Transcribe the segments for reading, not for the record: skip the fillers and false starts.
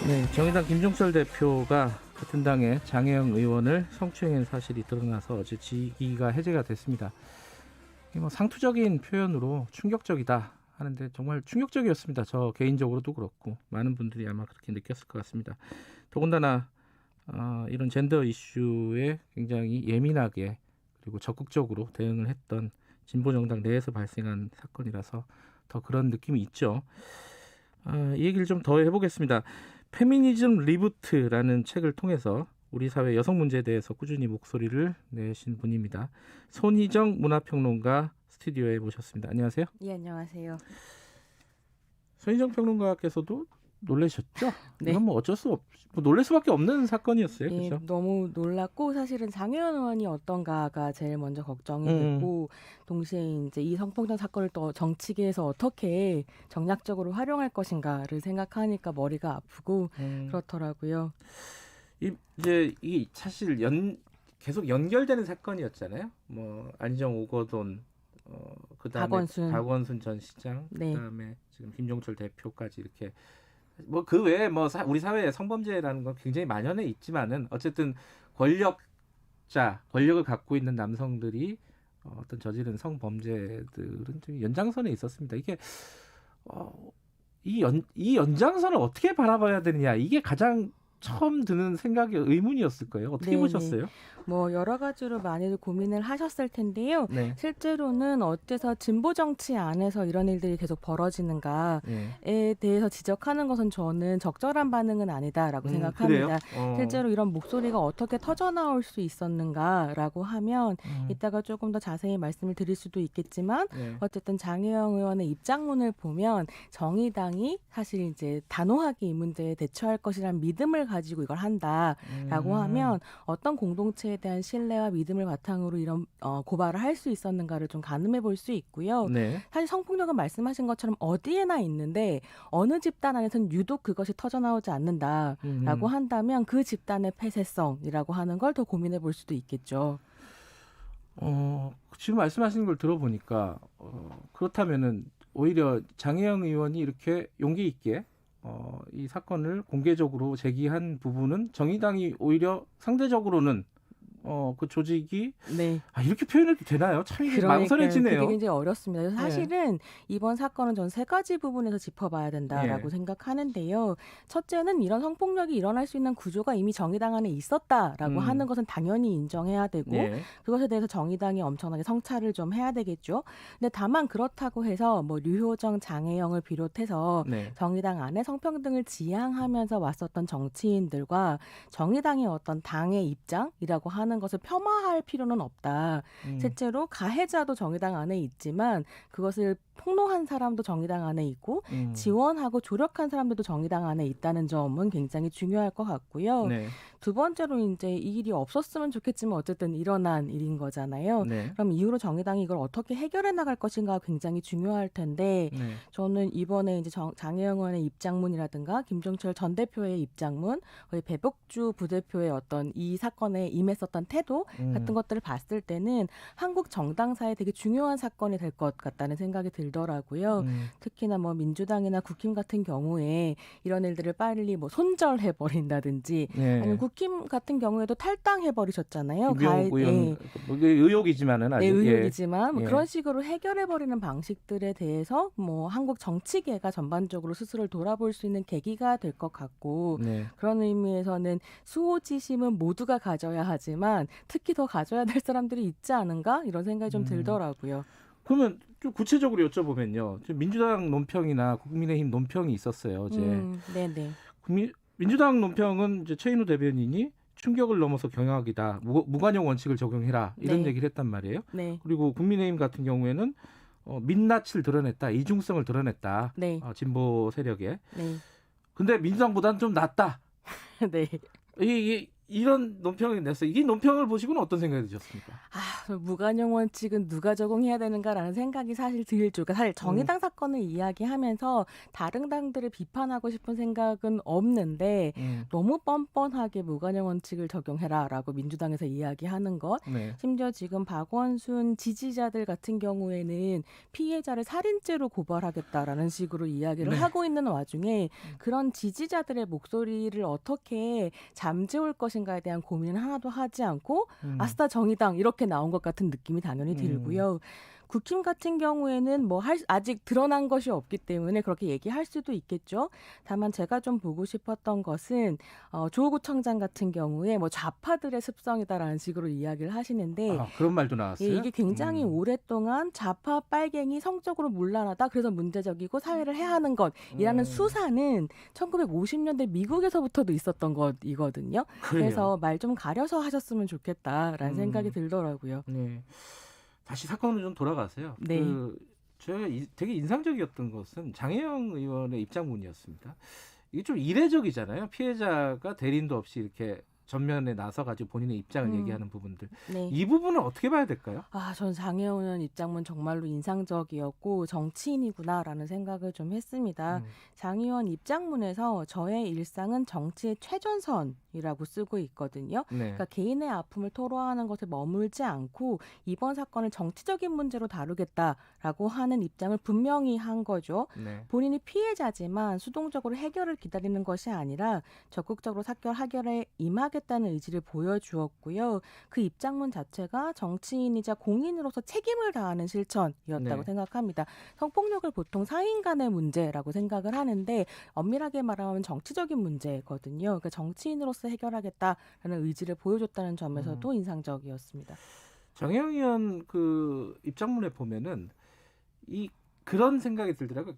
네, 정의당 김종철 대표가 같은 당의 장혜영 의원을 성추행한 사실이 드러나서 어제 직위가 해제가 됐습니다. 이게 뭐 상투적인 표현으로 충격적이다 하는데 정말 충격적이었습니다. 저 개인적으로도 그렇고 많은 분들이 아마 그렇게 느꼈을 것 같습니다. 더군다나 이런 젠더 이슈에 굉장히 예민하게 그리고 적극적으로 대응을 했던 진보정당 내에서 발생한 사건이라서 더 그런 느낌이 있죠. 이 얘기를 좀 더 해보겠습니다. 페미니즘 리부트라는 책을 통해서 우리 사회 여성 문제에 대해서 꾸준히 목소리를 내신 분입니다. 손희정 문화평론가 스튜디오에 모셨습니다. 안녕하세요. 예, 안녕하세요. 손희정 평론가께서도 놀라셨죠? 네. 이건 뭐 어쩔 수 뭐 놀랄 수밖에 없는 사건이었어요. 예, 그렇죠? 너무 놀랐고 사실은 장혜원 의원이 어떤가가 제일 먼저 걱정이 됐고 동시에 이제 이 성폭력 사건을 또 정치계에서 어떻게 정략적으로 활용할 것인가를 생각하니까 머리가 아프고 그렇더라고요. 이제 이 사실 계속 연결되는 사건이었잖아요. 뭐 안희정 오거돈 그다음에 박원순 전 시장, 네. 그다음에 지금 김종철 대표까지 이렇게 뭐 그 외에 뭐 우리 사회에 성범죄라는 건 굉장히 만연해 있지만은 어쨌든 권력을 갖고 있는 남성들이 어떤 저지른 성범죄들은 좀 연장선에 있었습니다. 이게 이 연장선을 어떻게 바라봐야 되느냐, 이게 가장 처음 드는 생각이 의문이었을 거예요. 어떻게 보셨어요? 뭐 여러 가지로 많이들 고민을 하셨을 텐데요. 네. 실제로는 어째서 진보 정치 안에서 이런 일들이 계속 벌어지는가에 대해서 지적하는 것은 저는 적절한 반응은 아니다라고 생각합니다. 실제로 이런 목소리가 어떻게 터져나올 수 있었는가라고 하면 이따가 조금 더 자세히 말씀을 드릴 수도 있겠지만 어쨌든 장혜영 의원의 입장문을 보면 정의당이 사실 이제 단호하게 이 문제에 대처할 것이라는 믿음을 가지고 이걸 한다라고 하면 어떤 공동체에 대한 신뢰와 믿음을 바탕으로 이런 고발을 할 수 있었는가를 좀 가늠해 볼 수 있고요. 사실 성폭력은 말씀하신 것처럼 어디에나 있는데 어느 집단 안에서는 유독 그것이 터져나오지 않는다라고 한다면 그 집단의 폐쇄성이라고 하는 걸 더 고민해 볼 수도 있겠죠. 지금 말씀하시는 걸 들어보니까 그렇다면은 오히려 장혜영 의원이 이렇게 용기 있게 이 사건을 공개적으로 제기한 부분은 정의당이 오히려 상대적으로는 그 조직이 이렇게 표현해도 되나요? 참 이게 망설여지네요. 그게 굉장히 어렵습니다. 그래서 사실은 이번 사건은 전 세 가지 부분에서 짚어봐야 된다라고 생각하는데요. 첫째는 이런 성폭력이 일어날 수 있는 구조가 이미 정의당 안에 있었다라고 하는 것은 당연히 인정해야 되고 그것에 대해서 정의당이 엄청나게 성찰을 좀 해야 되겠죠. 근데 다만 그렇다고 해서 뭐 류효정, 장혜영을 비롯해서 정의당 안에 성평등을 지향하면서 왔었던 정치인들과 정의당의 어떤 당의 입장이라고 하는 것을 폄하할 필요는 없다. 실제로 가해자도 정의당 안에 있지만 그것을 폭로한 사람도 정의당 안에 있고 지원하고 조력한 사람들도 정의당 안에 있다는 점은 굉장히 중요할 것 같고요. 두 번째로 이제 이 일이 없었으면 좋겠지만 어쨌든 일어난 일인 거잖아요. 그럼 이후로 정의당이 이걸 어떻게 해결해 나갈 것인가 굉장히 중요할 텐데 저는 이번에 이제 장혜영 의원의 입장문이라든가 김종철 전 대표의 입장문, 거의 배복주 부대표의 어떤 이 사건에 임했었던 태도 같은 것들을 봤을 때는 한국 정당사에 되게 중요한 사건이 될 것 같다는 생각이 들더라고요. 특히나 뭐 민주당이나 국힘 같은 경우에 이런 일들을 빨리 뭐 손절해 버린다든지 아니면 국힘 같은 경우에도 탈당해 버리셨잖아요. 의혹이지만은 아직 의혹이지만 뭐 그런 식으로 해결해 버리는 방식들에 대해서 뭐 한국 정치계가 전반적으로 스스로를 돌아볼 수 있는 계기가 될 것 같고 그런 의미에서는 수호지심은 모두가 가져야 하지만 특히 더 가져야 될 사람들이 있지 않은가 이런 생각이 좀 들더라고요. 그러면 좀 구체적으로 여쭤보면요. 지금 민주당 논평이나 국민의힘 논평이 있었어요. 어제. 민주당 논평은 이제 최인호 대변인이 충격을 넘어서 경악이다. 무관용 원칙을 적용해라. 이런 얘기를 했단 말이에요. 그리고 국민의힘 같은 경우에는 민낯을 드러냈다. 이중성을 드러냈다. 진보 세력에. 근데 민주당보다는 좀 낫다. 이런 논평을 냈어요. 이 논평을 보시고는 어떤 생각이 드셨습니까? 무관용 원칙은 누가 적용해야 되는가라는 생각이 사실 들죠. 그러니까 사실 정의당 사건을 이야기하면서 다른 당들을 비판하고 싶은 생각은 없는데 너무 뻔뻔하게 무관용 원칙을 적용해라라고 민주당에서 이야기하는 것. 네. 심지어 지금 박원순 지지자들 같은 경우에는 피해자를 살인죄로 고발하겠다라는 식으로 이야기를 네. 하고 있는 와중에 그런 지지자들의 목소리를 어떻게 잠재울 것인가에 대한 고민은 하나도 하지 않고 아스타 정의당 이렇게 나온 것 같은 느낌이 당연히 들고요. 국힘 같은 경우에는 뭐 아직 드러난 것이 없기 때문에 그렇게 얘기할 수도 있겠죠. 다만 제가 좀 보고 싶었던 것은 조국 청장 같은 경우에 뭐 좌파들의 습성이다라는 식으로 이야기를 하시는데 그런 말도 나왔어요. 이게 굉장히 오랫동안 좌파 빨갱이 성적으로 문란하다. 그래서 문제적이고 사회를 해하는 것이라는 수사는 1950년대 미국에서부터도 있었던 것이거든요. 그래요? 그래서 말 좀 가려서 하셨으면 좋겠다라는 생각이 들더라고요. 네. 다시 사건으로 좀 돌아가세요. 네. 제가 되게 인상적이었던 것은 장혜영 의원의 입장문이었습니다. 이게 좀 이례적이잖아요. 피해자가 대리인도 없이 이렇게 전면에 나서가지고 본인의 입장을 얘기하는 부분들. 네. 이 부분은 어떻게 봐야 될까요? 전 장혜원 의원 입장문 정말로 인상적이었고 정치인이구나라는 생각을 좀 했습니다. 장 의원 입장문에서 저의 일상은 정치의 최전선이라고 쓰고 있거든요. 네. 그러니까 개인의 아픔을 토로하는 것에 머물지 않고 이번 사건을 정치적인 문제로 다루겠다라고 하는 입장을 분명히 한 거죠. 네. 본인이 피해자지만 수동적으로 해결을 기다리는 것이 아니라 적극적으로 사건 해결에 임하겠다는 의지를 보여주었고요. 그 입장문 자체가 정치인이자 공인으로서 책임을 다하는 실천이었다고 네. 생각합니다. 성폭력을 보통 사인 간의 문제라고 생각을 하는데 엄밀하게 말하면 정치적인 문제거든요. 그러니까 정치인으로서 해결하겠다라는 의지를 보여줬다는 점에서도 인상적이었습니다. 장혜영 의원 그 입장문에 보면은 그런 생각이 들더라고요.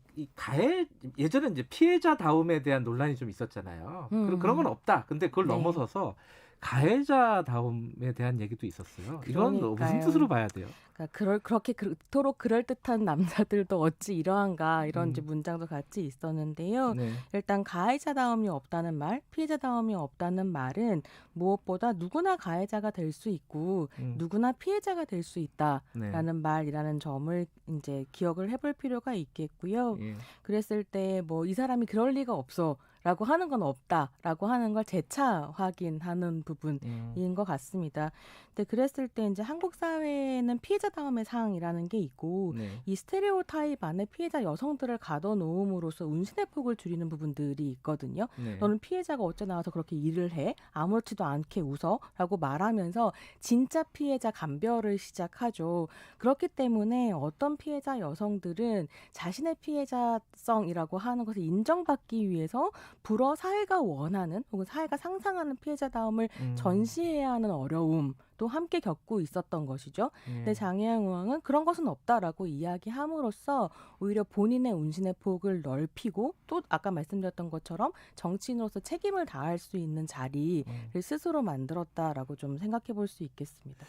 예전에 이제 피해자다움에 대한 논란이 좀 있었잖아요. 그런 건 없다. 근데 그걸 네. 넘어서서 가해자다움에 대한 얘기도 있었어요. 이건 무슨 그러니까요. 뜻으로 봐야 돼요? 그러니까 그렇게 그토록 그럴듯한 남자들도 어찌 이러한가 이런 이제 문장도 같이 있었는데요. 네. 일단 가해자다움이 없다는 말, 피해자다움이 없다는 말은 무엇보다 누구나 가해자가 될 수 있고 누구나 피해자가 될 수 있다라는 네. 말이라는 점을 이제 기억을 해볼 필요가 있겠고요. 예. 그랬을 때 뭐 이 사람이 그럴 리가 없어. 라고 하는 건 없다라고 하는 걸 재차 확인하는 부분인 것 같습니다. 근데 그랬을 때 이제 한국 사회에는 피해자다움의 상이라는 게 있고 네. 이 스테레오타입 안에 피해자 여성들을 가둬놓음으로써 운신의 폭을 줄이는 부분들이 있거든요. 네. 너는 피해자가 어째 나와서 그렇게 일을 해? 아무렇지도 않게 웃어? 라고 말하면서 진짜 피해자 감별을 시작하죠. 그렇기 때문에 어떤 피해자 여성들은 자신의 피해자성이라고 하는 것을 인정받기 위해서 불어 사회가 원하는 혹은 사회가 상상하는 피해자다움을 전시해야 하는 어려움도 함께 겪고 있었던 것이죠. 근데 장혜영 의원은 그런 것은 없다라고 이야기함으로써 오히려 본인의 운신의 폭을 넓히고 또 아까 말씀드렸던 것처럼 정치인으로서 책임을 다할 수 있는 자리를 스스로 만들었다라고 좀 생각해 볼 수 있겠습니다.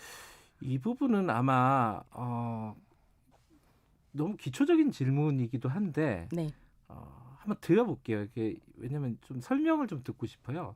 이 부분은 아마 너무 기초적인 질문이기도 한데 네. 한번 드려볼게요. 이게 왜냐하면 좀 설명을 좀 듣고 싶어요.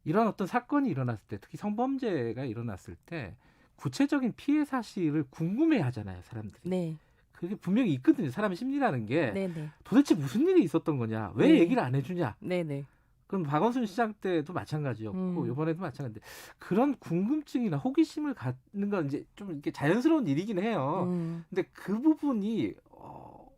이런 어떤 사건이 일어났을 때, 특히 성범죄가 일어났을 때 구체적인 피해 사실을 궁금해하잖아요, 사람들이. 네. 그게 분명히 있거든요. 사람의 심리라는 게 네네. 도대체 무슨 일이 있었던 거냐, 왜 네. 얘기를 안 해주냐. 네네. 그럼 박원순 시장 때도 마찬가지였고 이번에도 마찬가지인데 그런 궁금증이나 호기심을 갖는 건 이제 좀 이렇게 자연스러운 일이긴 해요. 근데 그 부분이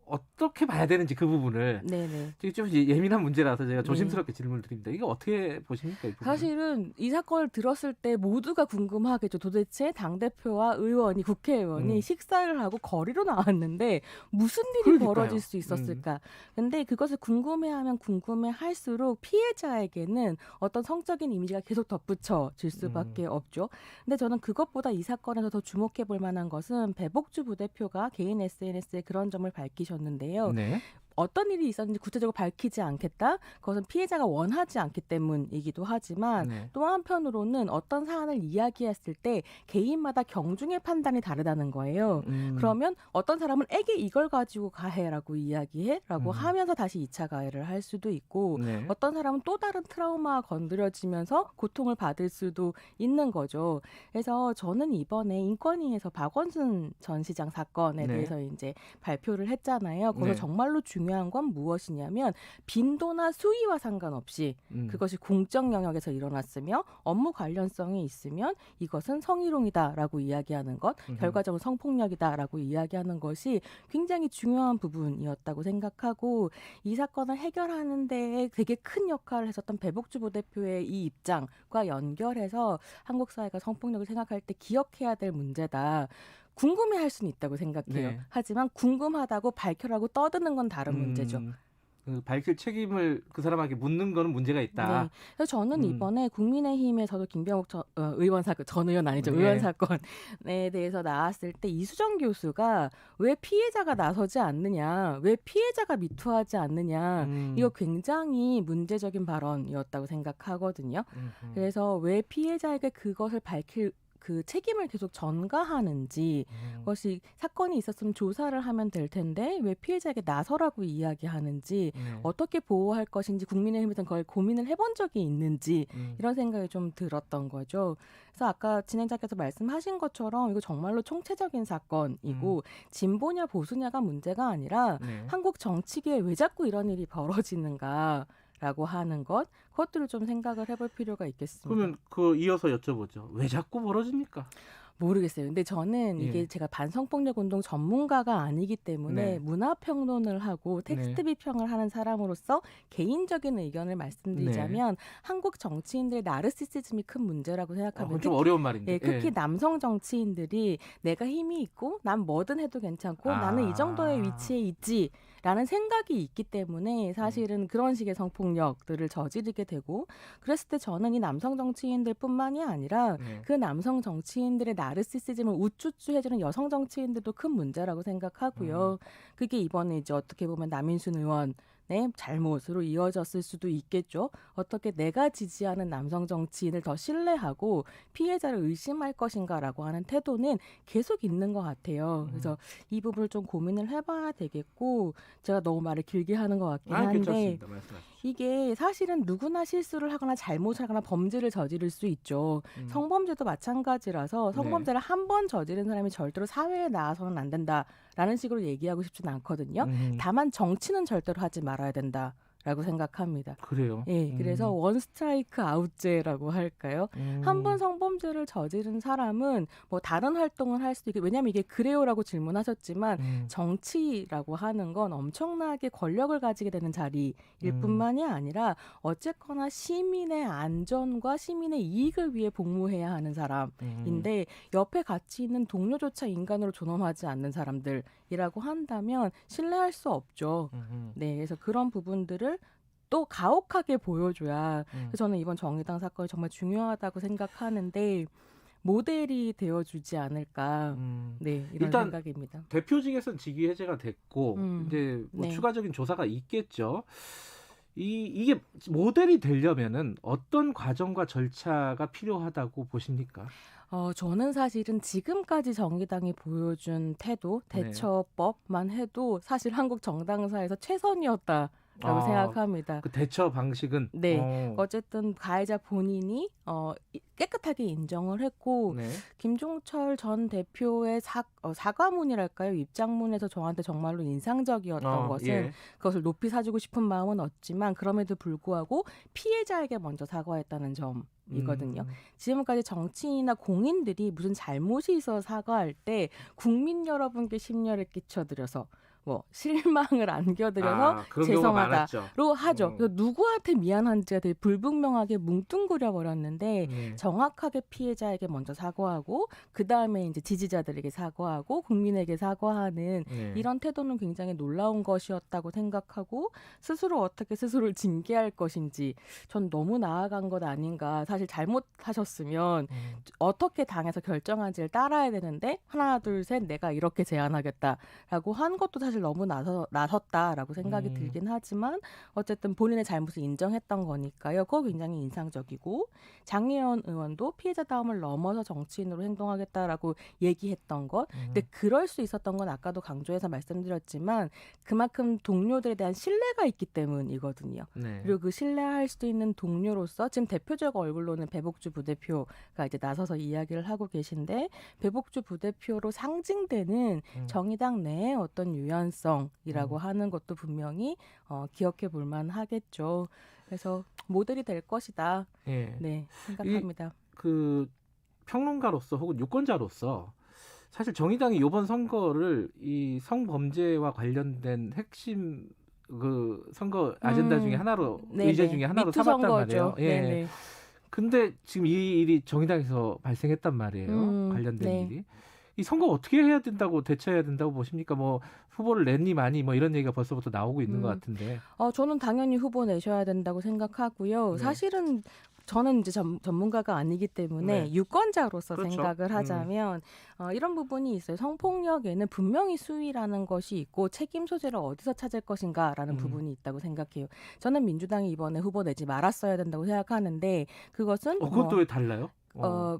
어떻게 봐야 되는지 그 부분을 네네. 되게 좀 예민한 문제라서 제가 조심스럽게 질문을 드립니다. 이거 어떻게 보십니까? 이 부분은? 사실은 이 사건을 들었을 때 모두가 궁금하겠죠. 도대체 당대표와 의원이 국회의원이 식사를 하고 거리로 나왔는데 무슨 일이 그러니까요. 벌어질 수 있었을까. 근데 그것을 궁금해하면 궁금해할수록 피해자에게는 어떤 성적인 이미지가 계속 덧붙여질 수밖에 없죠. 근데 저는 그것보다 이 사건에서 더 주목해 볼 만한 것은 배복주 부대표가 개인 SNS에 그런 점을 밝히셨는데요. 네. 어떤 일이 있었는지 구체적으로 밝히지 않겠다. 그것은 피해자가 원하지 않기 때문이기도 하지만 네. 또 한편으로는 어떤 사안을 이야기했을 때 개인마다 경중의 판단이 다르다는 거예요. 그러면 어떤 사람은 에게 이걸 가지고 가해라고 이야기해라고 하면서 다시 2차 가해를 할 수도 있고 네. 어떤 사람은 또 다른 트라우마가 건드려지면서 고통을 받을 수도 있는 거죠. 그래서 저는 이번에 인권위에서 박원순 전 시장 사건에 네. 대해서 이제 발표를 했잖아요. 거기서 네. 정말로 중요한 건 무엇이냐면 빈도나 수위와 상관없이 그것이 공적 영역에서 일어났으며 업무 관련성이 있으면 이것은 성희롱이다라고 이야기하는 것, 결과적으로 성폭력이다라고 이야기하는 것이 굉장히 중요한 부분이었다고 생각하고 이 사건을 해결하는 데에 되게 큰 역할을 했었던 배복주 부대표의 이 입장과 연결해서 한국 사회가 성폭력을 생각할 때 기억해야 될 문제다. 궁금해할 수는 있다고 생각해요. 네. 하지만 궁금하다고 밝혀라고 떠드는 건 다른 문제죠. 그 밝힐 책임을 그 사람에게 묻는 거는 문제가 있다. 네. 그래서 저는 이번에 국민의힘에서도 김병욱 의원 사건, 전 의원 아니죠. 네. 의원 사건에 대해서 나왔을 때 이수정 교수가 왜 피해자가 나서지 않느냐, 왜 피해자가 미투하지 않느냐, 이거 굉장히 문제적인 발언이었다고 생각하거든요. 그래서 왜 피해자에게 그것을 밝힐 그 책임을 계속 전가하는지 그것이 사건이 있었으면 조사를 하면 될 텐데 왜 피해자에게 나서라고 이야기하는지 어떻게 보호할 것인지 국민의힘에서는 그걸 고민을 해본 적이 있는지 이런 생각이 좀 들었던 거죠. 그래서 아까 진행자께서 말씀하신 것처럼 이거 정말로 총체적인 사건이고 진보냐 보수냐가 문제가 아니라 한국 정치계에 왜 자꾸 이런 일이 벌어지는가 라고 하는 것, 그것들을 좀 생각을 해볼 필요가 있겠습니다. 그러면 그 이어서 여쭤보죠. 왜 자꾸 벌어집니까? 모르겠어요. 근데 저는 이게 제가 반성폭력 운동 전문가가 아니기 때문에 문화평론을 하고 텍스트 비평을 하는 사람으로서 개인적인 의견을 말씀드리자면 한국 정치인들의 나르시시즘이 큰 문제라고 생각합니다. 좀 어려운 말인데. 특히 남성 정치인들이 내가 힘이 있고 난 뭐든 해도 괜찮고 나는 이 정도의 위치에 있지 라는 생각이 있기 때문에 사실은 그런 식의 성폭력들을 저지르게 되고 그랬을 때 저는 이 남성 정치인들뿐만이 아니라 그 남성 정치인들의 나르시시즘을 우쭈쭈 해주는 여성 정치인들도 큰 문제라고 생각하고요. 그게 이번에 이제 어떻게 보면 남인순 의원 잘못으로 이어졌을 수도 있겠죠. 어떻게 내가 지지하는 남성 정치인을 더 신뢰하고 피해자를 의심할 것인가라고 하는 태도는 계속 있는 것 같아요. 그래서 이 부분을 좀 고민을 해봐야 되겠고 제가 너무 말을 길게 하는 것 같긴 한데 괜찮습니다. 말씀하십시오. 이게 사실은 누구나 실수를 하거나 잘못을 하거나 범죄를 저지를 수 있죠. 성범죄도 마찬가지라서 성범죄를 한 번 저지른 사람이 절대로 사회에 나와서는 안 된다라는 식으로 얘기하고 싶지는 않거든요. 다만 정치는 절대로 하지 말아야 된다라고 생각합니다. 그래요? 예, 그래서 원 스트라이크 아웃제라고 할까요? 한 번 성범죄를 저지른 사람은 뭐 다른 활동을 할 수도 있고 왜냐하면 이게 그래요라고 질문하셨지만 정치라고 하는 건 엄청나게 권력을 가지게 되는 자리일 뿐만이 아니라 어쨌거나 시민의 안전과 시민의 이익을 위해 복무해야 하는 사람인데 옆에 같이 있는 동료조차 인간으로 존엄하지 않는 사람들이라고 한다면 신뢰할 수 없죠. 네, 그래서 그런 부분들을 또 가혹하게 보여줘야 그래서 저는 이번 정의당 사건이 정말 중요하다고 생각하는데 모델이 되어주지 않을까 이런 일단 생각입니다. 대표직에서는 직위 해제가 됐고 이제 뭐 네. 추가적인 조사가 있겠죠. 이게 모델이 되려면은 어떤 과정과 절차가 필요하다고 보십니까? 저는 사실은 지금까지 정의당이 보여준 태도, 대처법만 해도 사실 한국 정당사에서 최선이었다라고 생각합니다. 그 대처 방식은 어쨌든 가해자 본인이 깨끗하게 인정을 했고 김종철 전 대표의 사과문이랄까요? 입장문에서 저한테 정말로 인상적이었던 것은 그것을 높이 사주고 싶은 마음은 없지만 그럼에도 불구하고 피해자에게 먼저 사과했다는 점이거든요. 지금까지 정치인이나 공인들이 무슨 잘못이 있어 사과할 때 국민 여러분께 심려를 끼쳐드려서 뭐 실망을 안겨드려서 죄송하다로 하죠. 누구한테 미안한지가 되게 불분명하게 뭉뚱그려 버렸는데 정확하게 피해자에게 먼저 사과하고 그 다음에 이제 지지자들에게 사과하고 국민에게 사과하는 이런 태도는 굉장히 놀라운 것이었다고 생각하고 스스로 어떻게 스스로를 징계할 것인지 전 너무 나아간 것 아닌가. 사실 잘못하셨으면 어떻게 당해서 결정한지를 따라야 되는데 하나 둘 셋 내가 이렇게 제안하겠다라고 한 것도 사실 사실 너무 나섰다라고 생각이 들긴 하지만 어쨌든 본인의 잘못을 인정했던 거니까요. 그거 굉장히 인상적이고 장혜원 의원도 피해자다움을 넘어서 정치인으로 행동하겠다라고 얘기했던 것. 근데 그럴 수 있었던 건 아까도 강조해서 말씀드렸지만 그만큼 동료들에 대한 신뢰가 있기 때문이거든요. 네. 그리고 그 신뢰할 수도 있는 동료로서 지금 대표적 얼굴로는 배복주 부대표가 이제 나서서 이야기를 하고 계신데 배복주 부대표로 상징되는 정의당 내의 어떤 유연성이라고 하는 것도 분명히 기억해 볼 만하겠죠. 그래서 모델이 될 것이다. 예. 네, 생각합니다. 그 평론가로서 혹은 유권자로서 사실 정의당이 이번 선거를 이 성범죄와 관련된 핵심 그 선거 아젠다 중에 하나로 의제 중에 하나로 삼았단 말이에요. 예. 네네. 근데 지금 이 일이 정의당에서 발생했단 말이에요. 관련된 일이. 이 선거 어떻게 해야 된다고 대처해야 된다고 보십니까? 뭐 후보를 냈니 많이 뭐 이런 얘기가 벌써부터 나오고 있는 것 같은데. 저는 당연히 후보 내셔야 된다고 생각하고요. 네. 사실은 저는 이제 전문가가 아니기 때문에 네. 유권자로서 그렇죠. 생각을 하자면 이런 부분이 있어요. 성폭력에는 분명히 수위라는 것이 있고 책임 소재를 어디서 찾을 것인가라는 부분이 있다고 생각해요. 저는 민주당이 이번에 후보 내지 말았어야 된다고 생각하는데 그것은 그것도 왜 달라요?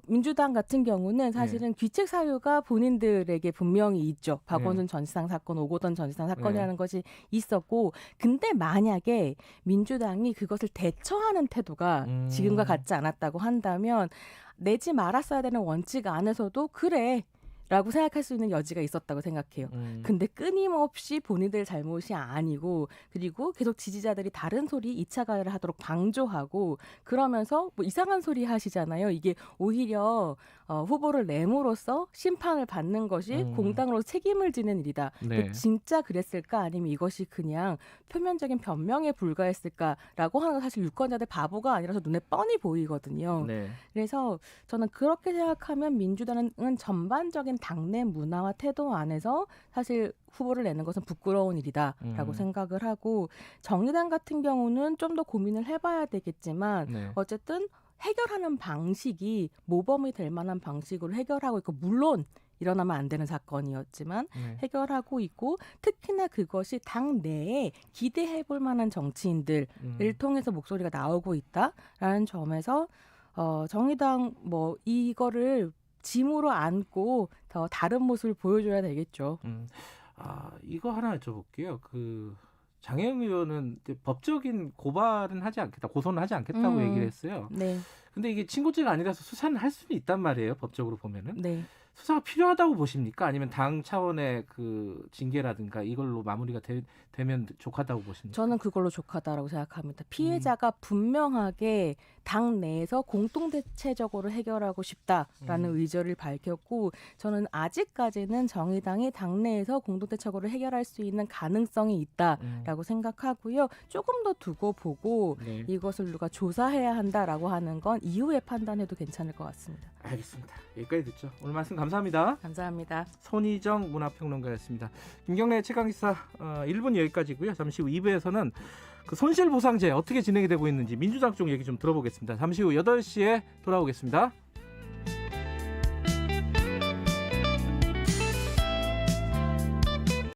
민주당 같은 경우는 사실은 귀책 사유가 본인들에게 분명히 있죠. 박원순 전시상 사건, 오고돈 전시상 사건이라는 것이 있었고, 근데 만약에 민주당이 그것을 대처하는 태도가 지금과 같지 않았다고 한다면 내지 말았어야 되는 원칙 안에서도 그래. 라고 생각할 수 있는 여지가 있었다고 생각해요. 근데 끊임없이 본인들 잘못이 아니고 그리고 계속 지지자들이 다른 소리 2차 가해를 하도록 방조하고 그러면서 뭐 이상한 소리 하시잖아요. 이게 오히려 후보를 내므로써 심판을 받는 것이 공당으로 책임을 지는 일이다. 네. 진짜 그랬을까 아니면 이것이 그냥 표면적인 변명에 불과했을까라고 하는 건 사실 유권자들 바보가 아니라서 눈에 뻔히 보이거든요. 네. 그래서 저는 그렇게 생각하면 민주당은 전반적인 당내 문화와 태도 안에서 사실 후보를 내는 것은 부끄러운 일이다라고 생각을 하고 정의당 같은 경우는 좀 더 고민을 해봐야 되겠지만 네. 어쨌든 해결하는 방식이 모범이 될 만한 방식으로 해결하고 있고 물론 일어나면 안 되는 사건이었지만 해결하고 있고 특히나 그것이 당 내에 기대해 볼 만한 정치인들을 통해서 목소리가 나오고 있다라는 점에서 정의당 뭐 이거를 짐으로 안고 더 다른 모습을 보여줘야 되겠죠. 이거 하나 여쭤볼게요. 그 장혜영 의원은 법적인 고발은 하지 않겠다, 고소는 하지 않겠다고 얘기를 했어요. 네. 근데 이게 친고죄가 아니라서 수사는 할 수는 있단 말이에요. 법적으로 보면은. 네. 수사가 필요하다고 보십니까? 아니면 당 차원의 그 징계라든가 이걸로 마무리가 되면 족하다고 보십니까? 저는 그걸로 족하다라고 생각합니다. 피해자가 분명하게 당 내에서 공동대체적으로 해결하고 싶다라는 의지를 밝혔고 저는 아직까지는 정의당이 당 내에서 공동대책으로 해결할 수 있는 가능성이 있다라고 생각하고요. 조금 더 두고 보고 이것을 누가 조사해야 한다라고 하는 건 이후에 판단해도 괜찮을 것 같습니다. 알겠습니다. 여기까지 듣죠. 오늘 말씀 감사합니다. 감사합니다. 손희정 문화평론가였습니다. 김경래의 최강기사 1분 여기까지고요. 잠시 후 2부에서는 그 손실보상제 어떻게 진행이 되고 있는지 민주당 쪽 얘기 좀 들어보겠습니다. 잠시 후 8시에 돌아오겠습니다.